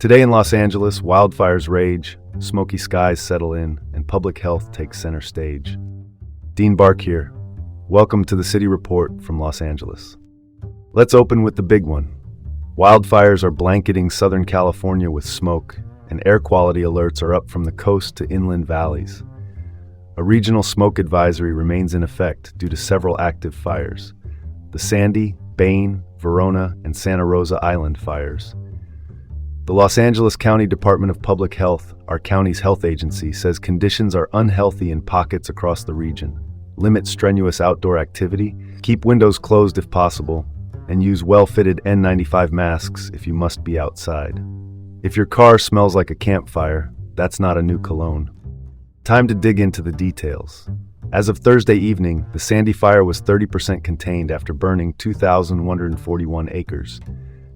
Today in Los Angeles, wildfires rage, smoky skies settle in, and public health takes center stage. Dean Bark here. Welcome to the City Report from Los Angeles. Let's open with the big one. Wildfires are blanketing Southern California with smoke, and air quality alerts are up from the coast to inland valleys. A regional smoke advisory remains in effect due to several active fires: the Sandy, Bain, Verona, and Santa Rosa Island fires. The Los Angeles County Department of Public Health, our county's health agency, says conditions are unhealthy in pockets across the region. Limit strenuous outdoor activity, keep windows closed if possible, and use well-fitted N95 masks if you must be outside. If your car smells like a campfire, that's not a new cologne. Time to dig into the details. As of Thursday evening, the Sandy fire was 30% contained after burning 2,141 acres.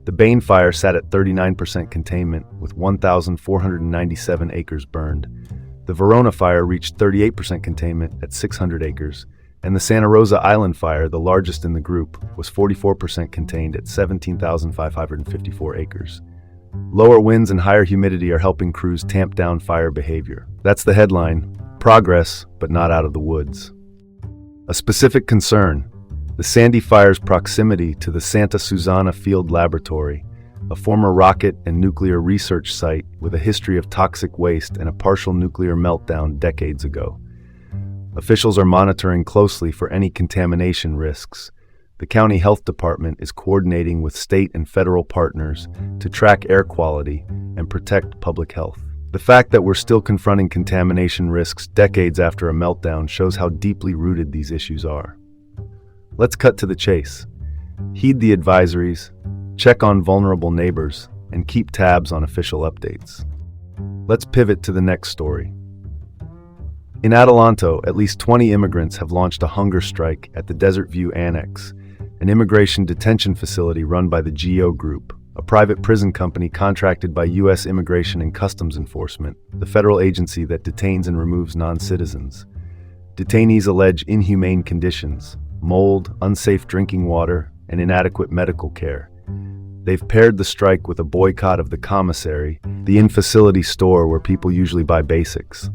The Bain fire sat at 39% containment with 1,497 acres burned. The Verona fire reached 38% containment at 600 acres, and the Santa Rosa Island fire, the largest in the group, was 44% contained at 17,554 acres. Lower winds and higher humidity are helping crews tamp down fire behavior. That's the headline: progress, but not out of the woods. A specific concern: the Sandy fire's proximity to the Santa Susana Field Laboratory, a former rocket and nuclear research site with a history of toxic waste and a partial nuclear meltdown decades ago. Officials are monitoring closely for any contamination risks. The county health department is coordinating with state and federal partners to track air quality and protect public health. The fact that we're still confronting contamination risks decades after a meltdown shows how deeply rooted these issues are. Let's cut to the chase. Heed the advisories, check on vulnerable neighbors, and keep tabs on official updates. Let's pivot to the next story. In Adelanto, at least 20 immigrants have launched a hunger strike at the Desert View Annex, an immigration detention facility run by the GEO Group, a private prison company contracted by U.S. Immigration and Customs Enforcement, the federal agency that detains and removes non-citizens. Detainees allege inhumane conditions: mold, unsafe drinking water, and inadequate medical care. They've paired the strike with a boycott of the commissary, the in-facility store where people usually buy basics.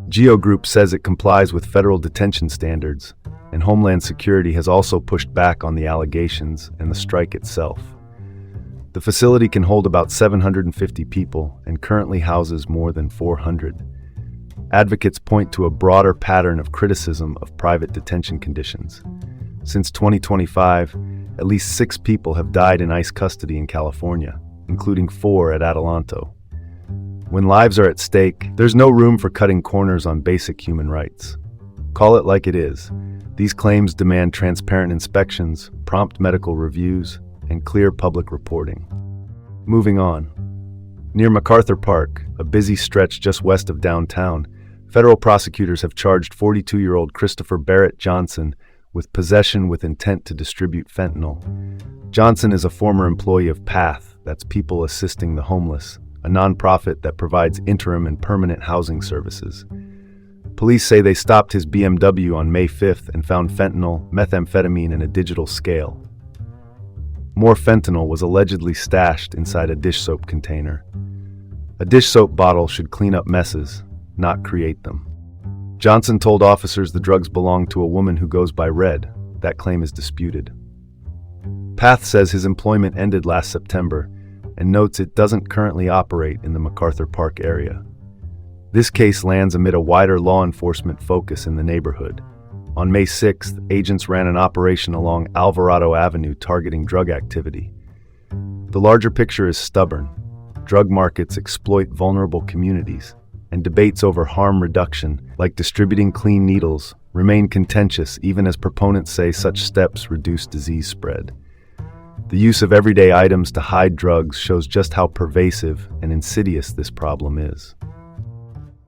GEO Group says it complies with federal detention standards, and Homeland Security has also pushed back on the allegations and the strike itself. The facility can hold about 750 people and currently houses more than 400. Advocates point to a broader pattern of criticism of private detention conditions. Since 2025, at least 6 people have died in ICE custody in California, including 4 at Adelanto. When lives are at stake, there's no room for cutting corners on basic human rights. Call it like it is. These claims demand transparent inspections, prompt medical reviews, and clear public reporting. Moving on. Near MacArthur Park, a busy stretch just west of downtown, federal prosecutors have charged 42-year-old Christopher Barrett Johnson with possession with intent to distribute fentanyl. Johnson is a former employee of PATH, that's People Assisting the Homeless, a nonprofit that provides interim and permanent housing services. Police say they stopped his BMW on May 5th and found fentanyl, methamphetamine, and a digital scale. More fentanyl was allegedly stashed inside a dish soap container. A dish soap bottle should clean up messes, not create them. Johnson told officers the drugs belonged to a woman who goes by Red. That claim is disputed. PATH says his employment ended last September and notes it doesn't currently operate in the MacArthur Park area. This case lands amid a wider law enforcement focus in the neighborhood. On May 6th, agents ran an operation along Alvarado Avenue targeting drug activity. The larger picture is stubborn. Drug markets exploit vulnerable communities, and debates over harm reduction, like distributing clean needles, remain contentious even as proponents say such steps reduce disease spread. The use of everyday items to hide drugs shows just how pervasive and insidious this problem is.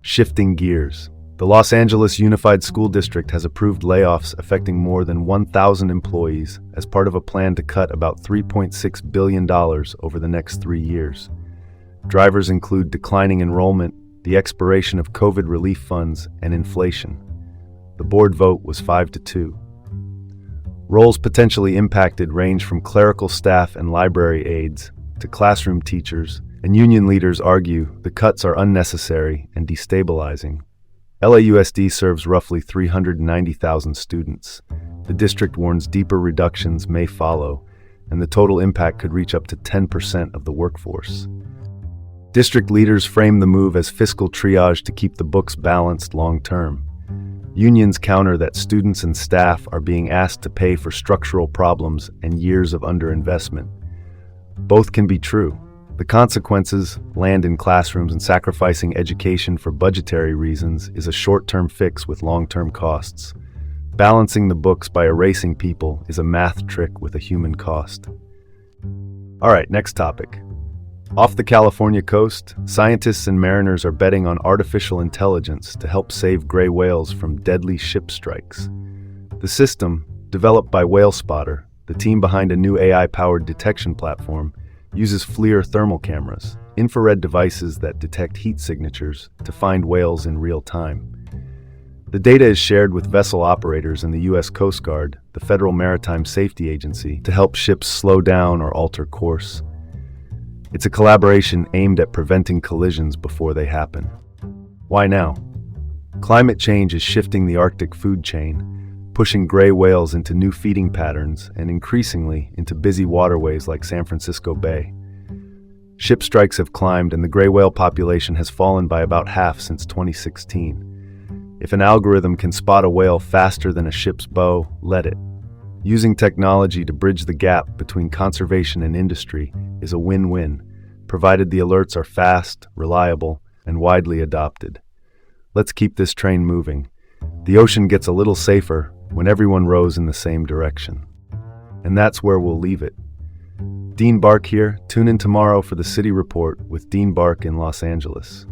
Shifting gears. The Los Angeles Unified School District has approved layoffs affecting more than 1,000 employees as part of a plan to cut about $3.6 billion over the next 3 years. Drivers include declining enrollment, the expiration of COVID relief funds, and inflation. The board vote was 5-2. Roles potentially impacted range from clerical staff and library aides to classroom teachers and union leaders argue the cuts are unnecessary and destabilizing. LAUSD serves roughly 390,000 students. The district warns deeper reductions may follow, and the total impact could reach up to 10% of the workforce. District leaders frame the move as fiscal triage to keep the books balanced long-term. Unions counter that students and staff are being asked to pay for structural problems and years of underinvestment. Both can be true. The consequences, land in classrooms and sacrificing education for budgetary reasons, is a short-term fix with long-term costs. Balancing the books by erasing people is a math trick with a human cost. All right, next topic. Off the California coast, scientists and mariners are betting on artificial intelligence to help save gray whales from deadly ship strikes. The system, developed by WhaleSpotter, the team behind a new AI-powered detection platform, uses FLIR thermal cameras, infrared devices that detect heat signatures, to find whales in real time. The data is shared with vessel operators and the U.S. Coast Guard, the Federal Maritime Safety Agency, to help ships slow down or alter course. It's a collaboration aimed at preventing collisions before they happen. Why now? Climate change is shifting the Arctic food chain, pushing gray whales into new feeding patterns and increasingly into busy waterways like San Francisco Bay. Ship strikes have climbed and the gray whale population has fallen by about half since 2016. If an algorithm can spot a whale faster than a ship's bow, let it. Using technology to bridge the gap between conservation and industry is a win-win, provided the alerts are fast, reliable, and widely adopted. Let's keep this train moving. The ocean gets a little safer when everyone rows in the same direction. And that's where we'll leave it. Dean Bark here. Tune in tomorrow for the City Report with Dean Bark in Los Angeles.